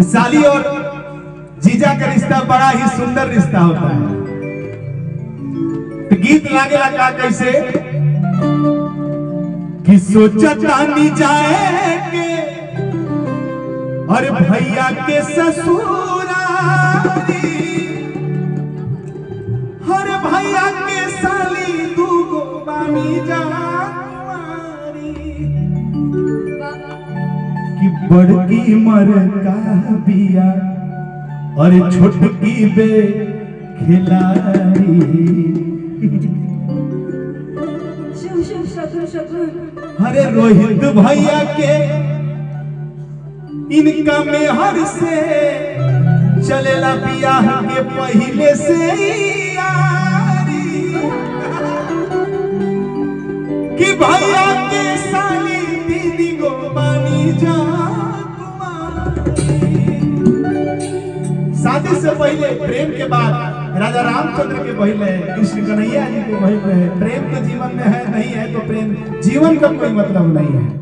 साली और जीजा का रिश्ता बड़ा ही सुंदर रिश्ता होता है। तो गीत लागेला का कैसे कि सोचतानी जाए के और भैया के ससुरारी, हर भैया के साली दूगो बानी जा कि बड़की मर का बिया और छोटकी बे खिलाड़ी। अरे रोहित भैया के इनका में हर से चलेला बियाह के पहले से यारी कि भैया के साली दीदी गो बानी जा। शादी से पहले प्रेम के बाद राजा रामचंद्र के बहिल है, कृष्ण कन्हैया जी के बहिल है। प्रेम तो जीवन में है नहीं है तो प्रेम जीवन का कोई मतलब नहीं है।